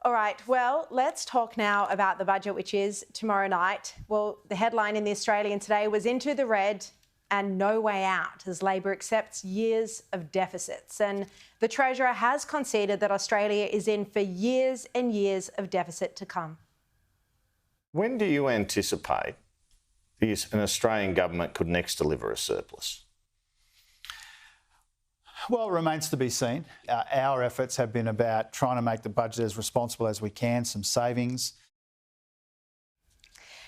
All right, well, let's talk now about the budget, which is tomorrow night. Well, the headline in The Australian today was into the red and no way out as Labor accepts years of deficits. And the Treasurer has conceded that Australia is in for years and years of deficit to come. When do you anticipate an Australian government could next deliver a surplus? Well, it remains to be seen. Our efforts have been about trying to make the budget as responsible as we can, some savings.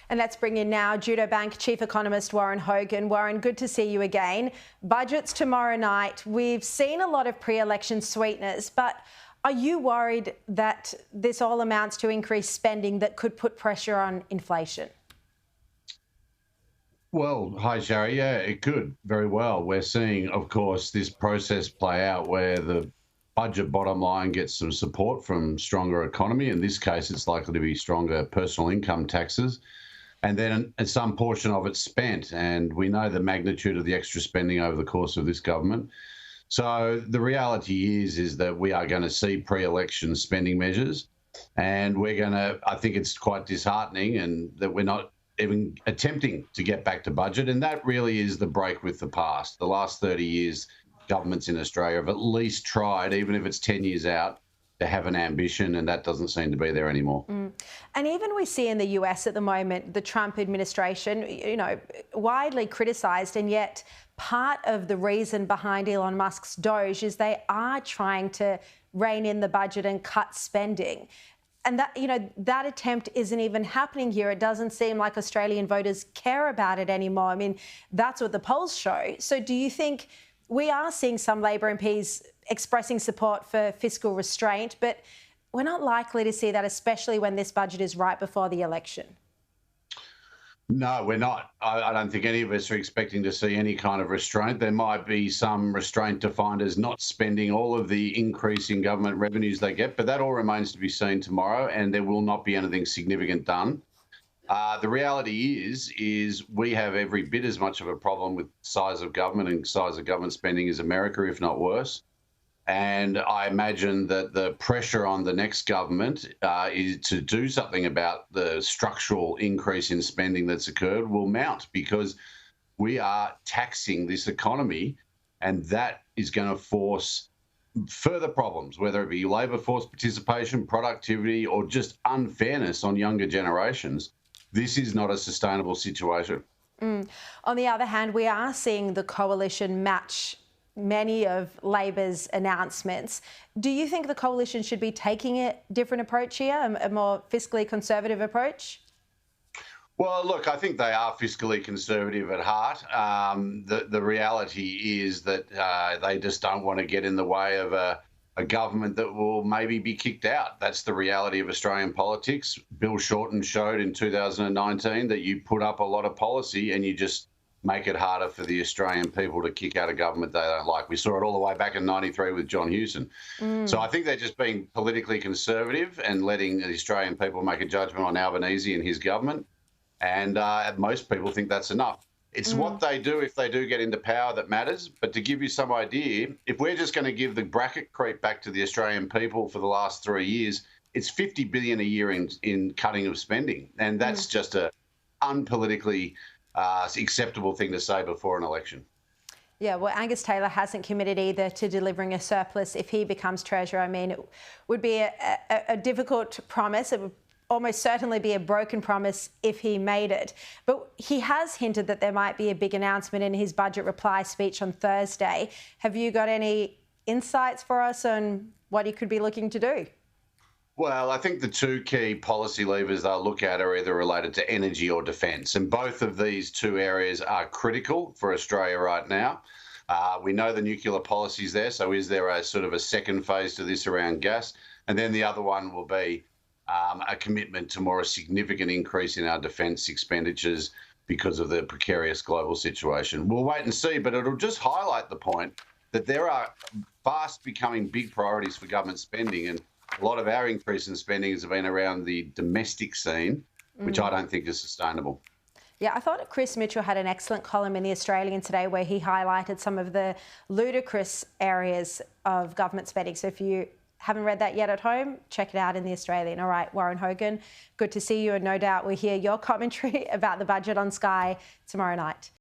And let's bring in now Judo Bank Chief Economist Warren Hogan. Warren, good to see you again. Budgets tomorrow night. We've seen a lot of pre-election sweeteners, but are you worried that this all amounts to increased spending that could put pressure on inflation? Well, hi, Sharri. Yeah, it could very well. We're seeing, of course, this process play out where the budget bottom line gets some support from stronger economy. In this case, it's likely to be stronger personal income taxes. And then some portion of it's spent. And we know the magnitude of the extra spending over the course of this government. So the reality is that we are going to see pre-election spending measures. And I think it's quite disheartening and that we're not even attempting to get back to budget. And that really is the break with the past. The last 30 years, governments in Australia have at least tried, even if it's 10 years out, to have an ambition, and that doesn't seem to be there anymore. And even we see in the US at the moment, the Trump administration, widely criticised, and yet part of the reason behind Elon Musk's Doge is they are trying to rein in the budget and cut spending. And that attempt isn't even happening here. It doesn't seem like Australian voters care about it anymore. I mean, that's what the polls show. So do you think we are seeing some Labor MPs expressing support for fiscal restraint, but we're not likely to see that, especially when this budget is right before the election? No, we're not. I don't think any of us are expecting to see any kind of restraint. There might be some restraint defined as not spending all of the increase in government revenues they get, but that all remains to be seen tomorrow, and there will not be anything significant done. The reality is we have every bit as much of a problem with size of government and size of government spending as America, if not worse. And I imagine that the pressure on the next government is to do something about the structural increase in spending that's occurred will mount, because we are taxing this economy, and that is going to force further problems, whether it be labour force participation, productivity, or just unfairness on younger generations. This is not a sustainable situation. On the other hand, we are seeing the coalition match many of Labor's announcements. Do you think the coalition should be taking a different approach here, a more fiscally conservative approach? Well, look, I think they are fiscally conservative at heart. The reality is that they just don't want to get in the way of a government that will maybe be kicked out. That's the reality of Australian politics. Bill Shorten showed in 2019 that you put up a lot of policy and you just make it harder for the Australian people to kick out a government they don't like. We saw it all the way back in '93 with John Hewson. So I think they're just being politically conservative and letting the Australian people make a judgment on Albanese and his government. And most people think that's enough. It's what they do if they do get into power that matters. But to give you some idea, if we're just going to give the bracket creep back to the Australian people for the last 3 years, it's $50 billion a year in cutting of spending. And that's just a unpolitically acceptable thing to say before an election. Yeah, well, Angus Taylor hasn't committed either to delivering a surplus if he becomes Treasurer. I mean, it would be a difficult promise. It would almost certainly be a broken promise if he made it. But he has hinted that there might be a big announcement in his budget reply speech on Thursday. Have you got any insights for us on what he could be looking to do? Well, I think the two key policy levers they'll look at are either related to energy or defence. And both of these two areas are critical for Australia right now. We know the nuclear policy's there, so is there a sort of a second phase to this around gas? And then the other one will be a commitment to more a significant increase in our defence expenditures because of the precarious global situation. We'll wait and see, but it'll just highlight the point that there are fast becoming big priorities for government spending, and a lot of our increase in spending has been around the domestic scene, which I don't think is sustainable. Yeah, I thought Chris Mitchell had an excellent column in The Australian today where he highlighted some of the ludicrous areas of government spending. So if you Haven't read that yet at home? Check it out in The Australian. All right, Warren Hogan, good to see you, and no doubt we'll hear your commentary about the budget on Sky tomorrow night.